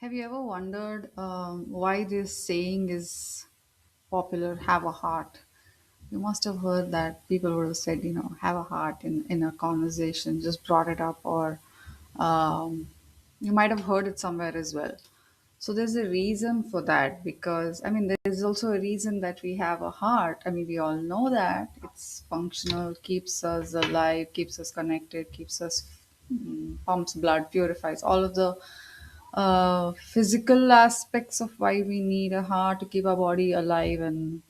Have you ever wondered why this saying is popular, have a heart? You must have heard that people would have said, have a heart in a conversation, just brought it up, or um, you might have heard it somewhere as well. So there's a reason for that because, I mean, there's also a reason that we have a heart. I mean, we all know that it's functional, keeps us alive, keeps us connected, keeps us, pumps blood, purifies all of the physical aspects of why we need a heart to keep our body alive and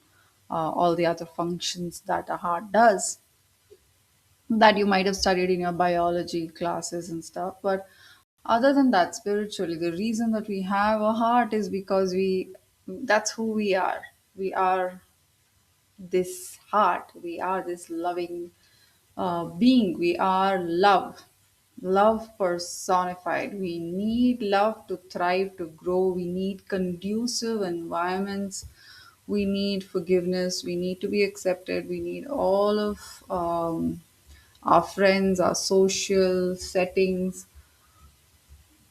all the other functions that a heart does that you might have studied in your biology classes and stuff. But other than that, spiritually, the reason that we have a heart is because that's who we are. We are this heart, we are this loving being. We are love, love personified. We need love to thrive, to grow. We need conducive environments. We need forgiveness. We need to be accepted. We need all of our friends, our social settings.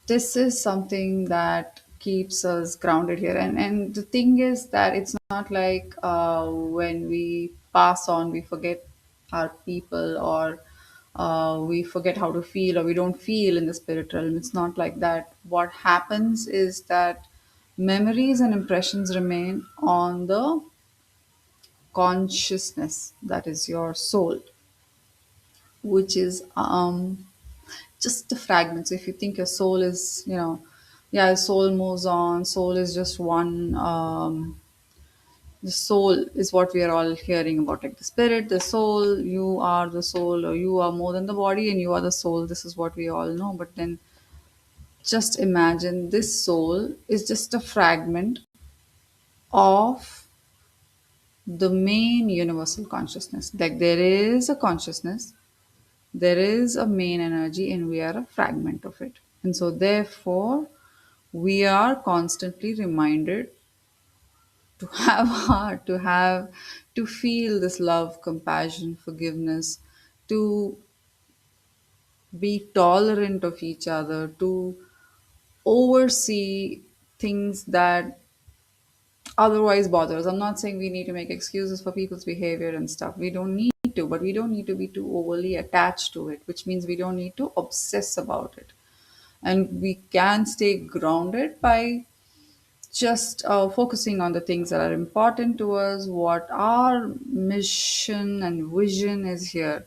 This is something that keeps us grounded here. And the thing is that it's not like when we pass on, we forget our people, or we forget how to feel, or we don't feel in the spirit realm. It's not like that. What happens is that memories and impressions remain on the consciousness, that is your soul, which is just the fragments. If you think your soul is, yeah, soul moves on, soul is just one. The soul is what we are all hearing about, like the spirit, the soul. You are the soul, or you are more than the body, and you are the soul. This is what we all know. But then just imagine this soul is just a fragment of the main universal consciousness. Like there is a consciousness, there is a main energy, and we are a fragment of it. And so, therefore, we are constantly reminded to have heart, to feel this love, compassion, forgiveness, to be tolerant of each other, to oversee things that otherwise bother us. I'm not saying we need to make excuses for people's behavior and stuff. We don't need to, but we don't need to be too overly attached to it, which means we don't need to obsess about it. And we can stay grounded by just focusing on the things that are important to us, what our mission and vision is here.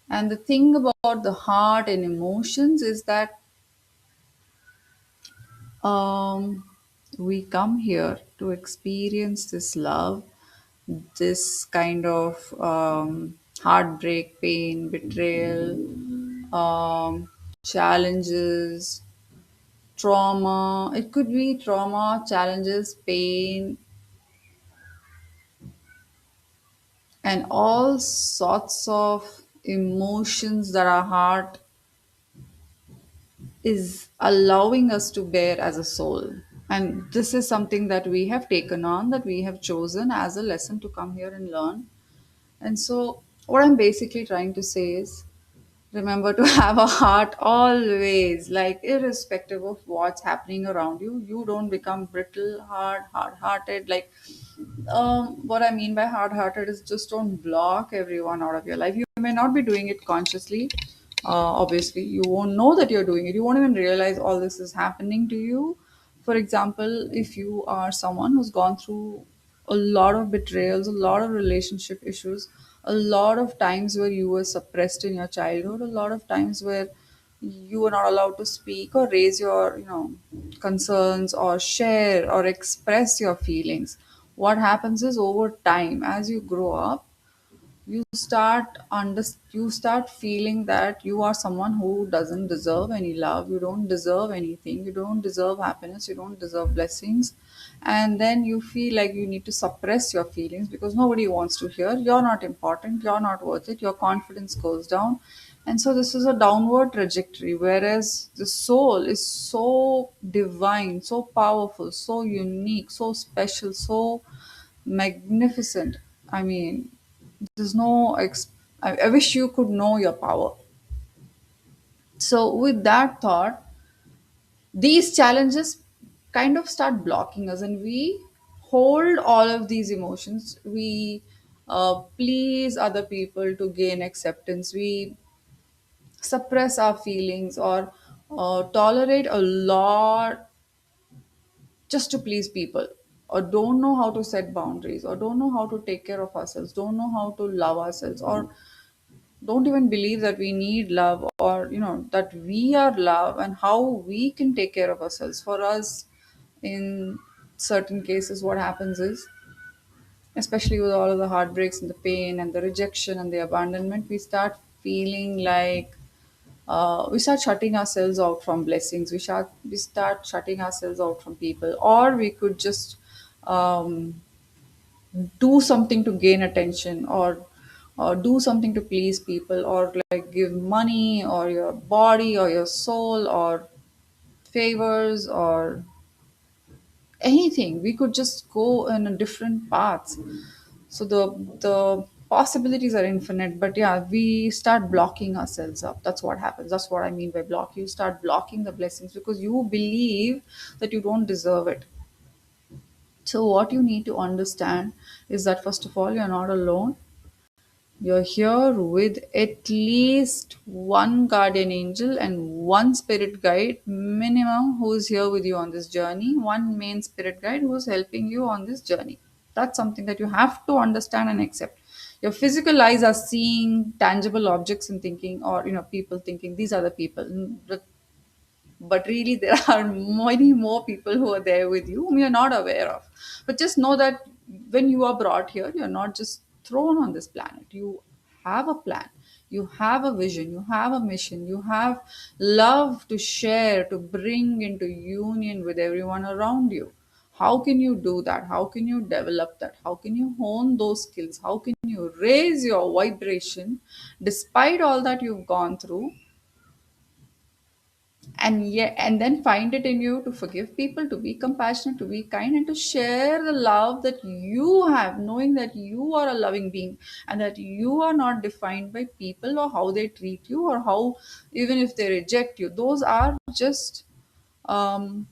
And the thing about the heart and emotions is that um, we come here to experience this love, this kind of heartbreak, pain, betrayal, challenges, trauma. It could be trauma, challenges, pain, and all sorts of emotions that our heart is allowing us to bear as a soul. And this is something that we have taken on, that we have chosen as a lesson to come here and learn. And so, what I'm basically trying to say is remember to have a heart always, like, irrespective of what's happening around you. You don't become brittle, hard hearted. Like, what I mean by hard hearted is just don't block everyone out of your life. You may not be doing it consciously. Obviously, you won't know that you're doing it. You won't even realize all this is happening to you. For example, if you are someone who's gone through a lot of betrayals, a lot of relationship issues, a lot of times where you were suppressed in your childhood, a lot of times where you were not allowed to speak or raise your, concerns or share or express your feelings. What happens is over time, as you grow up, you start feeling that you are someone who doesn't deserve any love, you don't deserve anything, you don't deserve happiness, you don't deserve blessings. And then you feel like you need to suppress your feelings because nobody wants to hear you're not important, you're not worth it, your confidence goes down. And so this is a downward trajectory, whereas the soul is so divine, so powerful, so unique, so special, so magnificent. I mean, there's no I wish you could know your power. So with that thought, these challenges, kind of start blocking us, and we hold all of these emotions. We please other people to gain acceptance. We suppress our feelings, or tolerate a lot just to please people, or don't know how to set boundaries, or don't know how to take care of ourselves, don't know how to love ourselves, or don't even believe that we need love, or that we are love and how we can take care of ourselves. For us, in certain cases, what happens is, especially with all of the heartbreaks and the pain and the rejection and the abandonment, we start feeling like we start shutting ourselves out from blessings. We start shutting ourselves out from people, or we could just um, do something to gain attention, or do something to please people, or like give money or your body or your soul or favors or anything. We could just go in a different paths. So the possibilities are infinite, but yeah, we start blocking ourselves up. That's what happens. That's what I mean by block. You start blocking the blessings because you believe that you don't deserve it. So what you need to understand is that, first of all, you're not alone. You're here with at least one guardian angel and one spirit guide minimum who is here with you on this journey, one main spirit guide who is helping you on this journey. That's something that you have to understand and accept. Your physical eyes are seeing tangible objects and thinking, or people thinking these are the people. But really, there are many more people who are there with you whom you're not aware of. But just know that when you are brought here, you're not just thrown on this planet. You have a plan, you have a vision, you have a mission, you have love to share, to bring into union with everyone around you. How can you do that? How can you develop that? How can you hone those skills? How can you raise your vibration despite all that you've gone through, and then find it in you to forgive people, to be compassionate, to be kind, and to share the love that you have, knowing that you are a loving being, and that you are not defined by people or how they treat you, or how, even if they reject you, those are just um,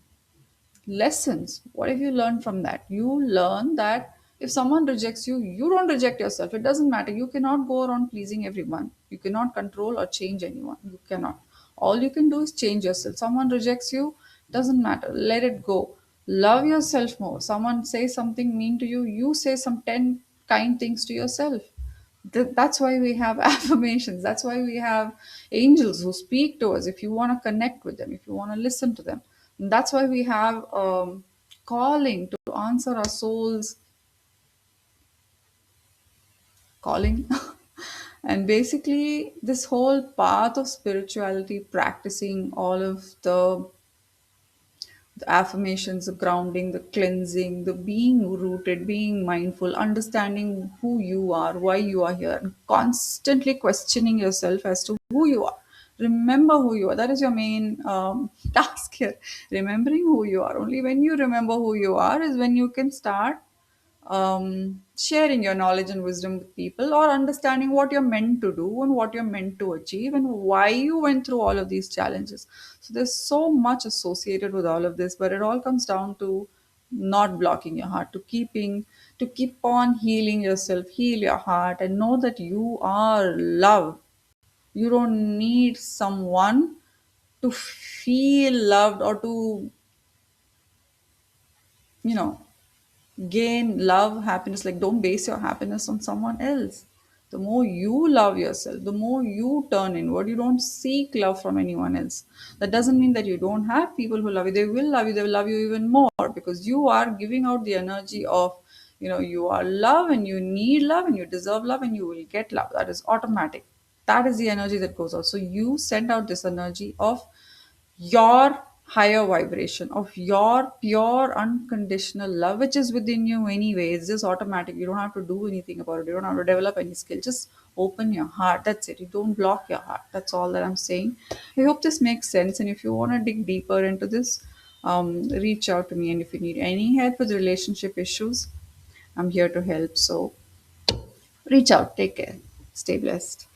lessons. What have you learned from that? You learn that if someone rejects you, you don't reject yourself. It doesn't matter. You cannot go around pleasing everyone. You cannot control or change anyone. You cannot. All you can do is change yourself. Someone rejects you, doesn't matter. Let it go. Love yourself more. Someone says something mean to you, you say some 10 kind things to yourself. That's why we have affirmations. That's why we have angels who speak to us if you want to connect with them, if you want to listen to them. And that's why we have calling to answer our soul's calling. And basically, this whole path of spirituality, practicing all of the affirmations, the grounding, the cleansing, the being rooted, being mindful, understanding who you are, why you are here, and constantly questioning yourself as to who you are. Remember who you are. That is your main task here. Remembering who you are. Only when you remember who you are is when you can start sharing your knowledge and wisdom with people, or understanding what you're meant to do and what you're meant to achieve and why you went through all of these challenges. So there's so much associated with all of this, but it all comes down to not blocking your heart, to keep on healing yourself, heal your heart, and know that you are love. You don't need someone to feel loved, or to you know gain love, happiness. Like, don't base your happiness on someone else. The more you love yourself, the more you turn inward. You don't seek love from anyone else. That doesn't mean that you don't have people who love you. They will love you. They will love you even more, because you are giving out the energy of, you are love, and you need love, and you deserve love, and you will get love. That is automatic. That is the energy that goes out. So you send out this energy of your higher vibration, of your pure unconditional love, which is within you anyway. It's just automatic. You don't have to do anything about it. You don't have to develop any skill. Just open your heart. That's it. You don't block your heart. That's all that I'm saying. I hope this makes sense. And if you want to dig deeper into this, reach out to me. And if you need any help with relationship issues, I'm here to help. So reach out. Take care. Stay blessed.